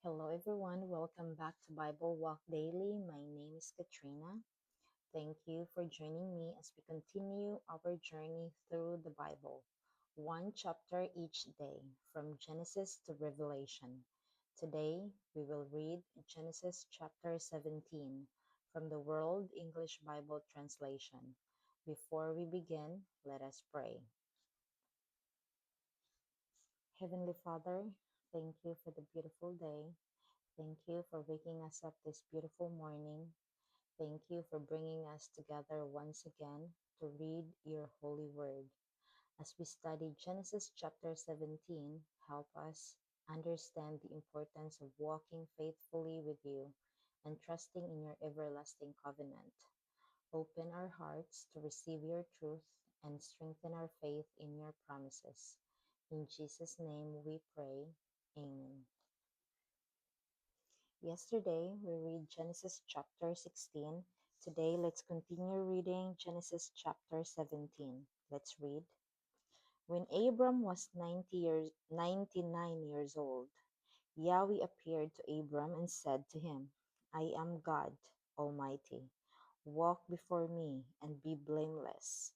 Hello, everyone. Welcome back to Bible Walk Daily. My name is Katrina. Thank you for joining me as we continue our journey through the Bible, one chapter each day, from Genesis to Revelation. Today, we will read Genesis chapter 17 from the World English Bible Translation. Before we begin, let us pray. Heavenly Father, thank you for the beautiful day. Thank you for waking us up this beautiful morning. Thank you for bringing us together once again to read your holy word. As we study Genesis chapter 17, help us understand the importance of walking faithfully with you and trusting in your everlasting covenant. Open our hearts to receive your truth and strengthen our faith in your promises. In Jesus' name we pray. Amen. Yesterday, we read Genesis chapter 16. Today, let's continue reading Genesis chapter 17. Let's read. When Abram was 99 years old, Yahweh appeared to Abram and said to him, I am God Almighty. Walk before me and be blameless.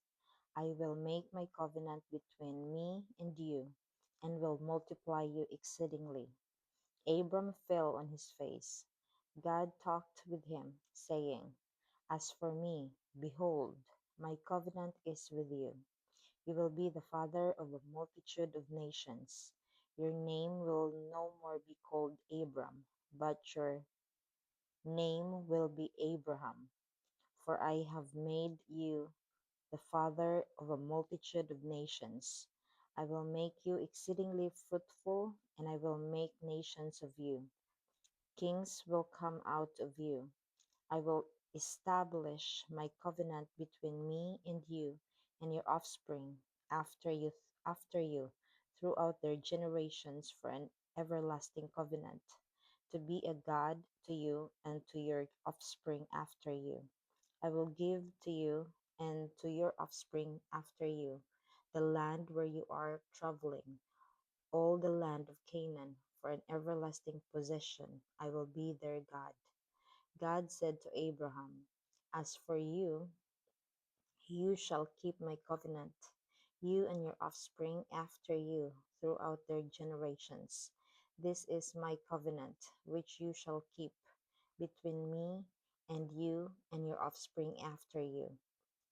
I will make my covenant between me and you and will multiply you exceedingly. Abram fell on his face. God talked with him, saying, As for me, behold, my covenant is with you. You will be the father of a multitude of nations. Your name will no more be called Abram, but your name will be Abraham, for I have made you the father of a multitude of nations. I will make you exceedingly fruitful, and I will make nations of you. Kings will come out of you. I will establish my covenant between me and you and your offspring after you throughout their generations for an everlasting covenant, to be a God to you and to your offspring after you. I will give to you and to your offspring after you the land where you are traveling, all the land of Canaan, for an everlasting possession. I will be their God. God said to Abraham, As for you, you shall keep my covenant, you and your offspring after you, throughout their generations. This is my covenant, which you shall keep between me and your offspring after you.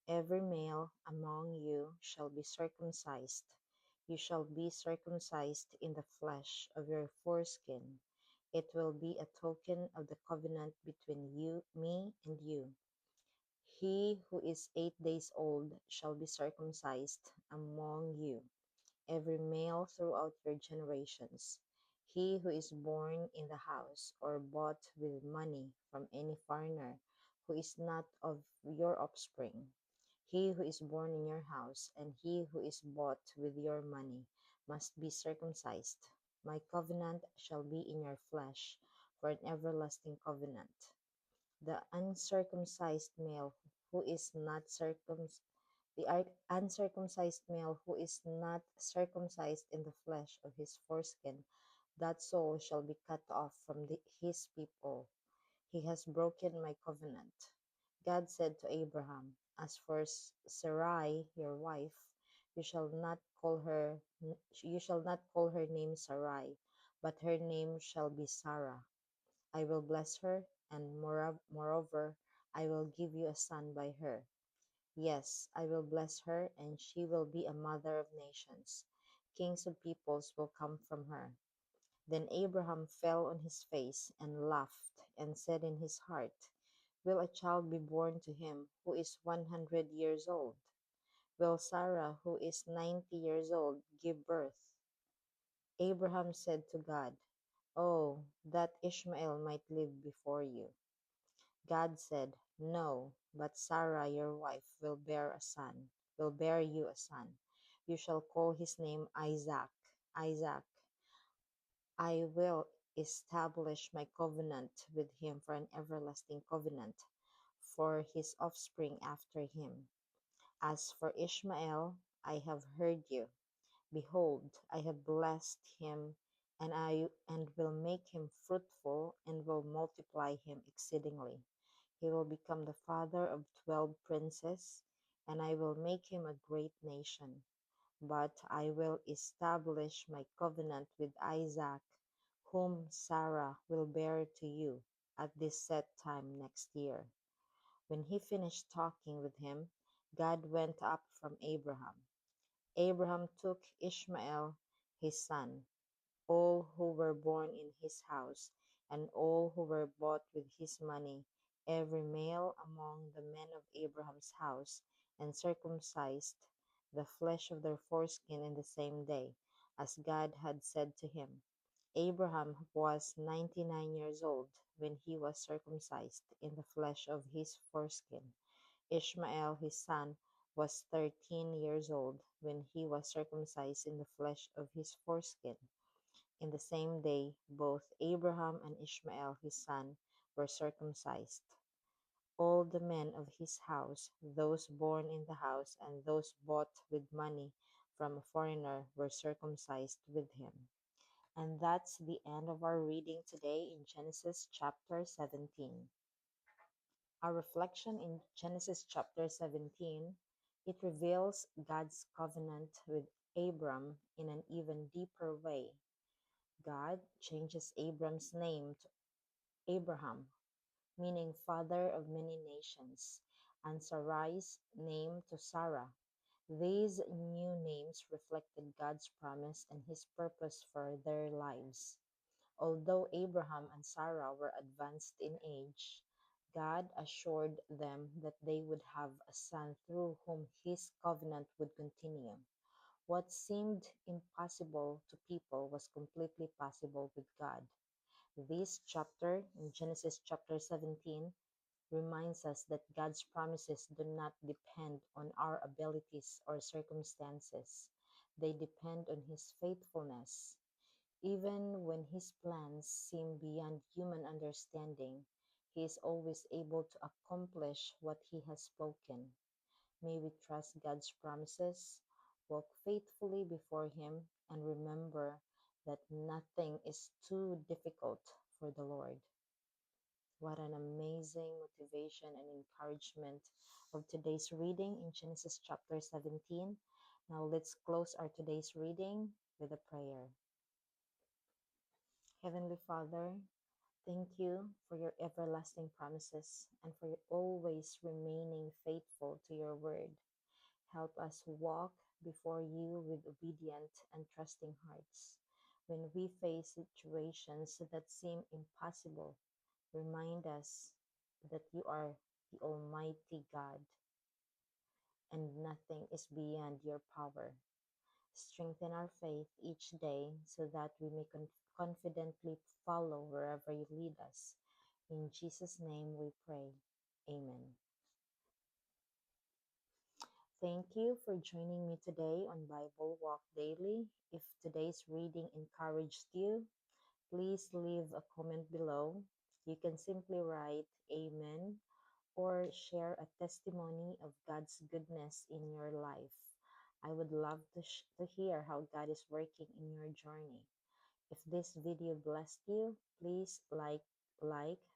Every male among you shall be circumcised. You shall be circumcised in the flesh of your foreskin. It will be a token of the covenant between me and you. He who is 8 days old shall be circumcised among you, every male throughout your generations. He who is born in the house or bought with money from any foreigner who is not of your offspring. He who is born in your house and he who is bought with your money must be circumcised. My covenant shall be in your flesh for an everlasting covenant. The uncircumcised male who is not uncircumcised male who is not circumcised in the flesh of his foreskin, that soul shall be cut off from his people. He has broken my covenant. God said to Abraham, As for Sarai, your wife, you shall not call her you shall not call her name Sarai, but her name shall be Sarah. I will bless her, and moreover, I will give you a son by her. Yes, I will bless her, and she will be a mother of nations. Kings of peoples will come from her. Then Abraham fell on his face and laughed, and said in his heart, Will a child be born to him who is 100 years old? Will Sarah, who is 90 years old, give birth? Abraham said to God, Oh, that Ishmael might live before you. God said, No, but Sarah your wife will bear you a son. You shall call his name Isaac. Isaac, I will establish my covenant with him for an everlasting covenant for his offspring after him. As for Ishmael, I have heard you. Behold, I have blessed him and will make him fruitful and will multiply him exceedingly. He will become the father of 12 princes, and I will make him a great nation. But I will establish my covenant with Isaac, whom Sarah will bear to you at this set time next year. When he finished talking with him, God went up from Abraham. Abraham took Ishmael, his son, all who were born in his house, and all who were bought with his money, every male among the men of Abraham's house, and circumcised the flesh of their foreskin in the same day, as God had said to him. Abraham was 99 years old when he was circumcised in the flesh of his foreskin. Ishmael his son was 13 years old when he was circumcised in the flesh of his foreskin. In the same day both Abraham and Ishmael his son were circumcised. All the men of his house, those born in the house and those bought with money from a foreigner, were circumcised with him. And that's the end of our reading today in Genesis chapter 17. Our reflection in Genesis chapter 17, it reveals God's covenant with Abram in an even deeper way. God changes Abram's name to Abraham, meaning father of many nations, and Sarai's name to Sarah. These new names reflected God's promise and his purpose for their lives. Although Abraham and Sarah were advanced in age, God assured them that they would have a son through whom his covenant would continue. What seemed impossible to people was completely possible with God. This chapter, in Genesis chapter 17, reminds us that God's promises do not depend on our abilities or circumstances. They depend on His faithfulness. Even when His plans seem beyond human understanding, He is always able to accomplish what He has spoken. May we trust God's promises, walk faithfully before Him, and remember that nothing is too difficult for the Lord. What an amazing motivation and encouragement of today's reading in Genesis chapter 17. Now let's close our today's reading with a prayer. Heavenly Father, thank you for your everlasting promises and for always remaining faithful to your word. Help us walk before you with obedient and trusting hearts. When we face situations that seem impossible, remind us that you are the Almighty God and nothing is beyond your power. Strengthen our faith each day so that we may confidently follow wherever you lead us. In Jesus' name we pray. Amen. Thank you for joining me today on Bible Walk Daily. If today's reading encouraged you, please leave a comment below. You can simply write Amen or share a testimony of God's goodness in your life. I would love to hear how God is working in your journey. If this video blessed you, please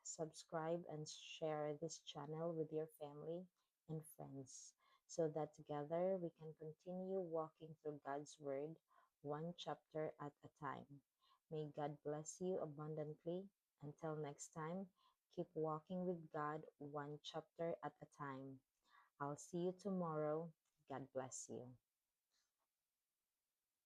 subscribe, and share this channel with your family and friends so that together we can continue walking through God's Word one chapter at a time. May God bless you abundantly. Until next time, keep walking with God one chapter at a time. I'll see you tomorrow. God bless you.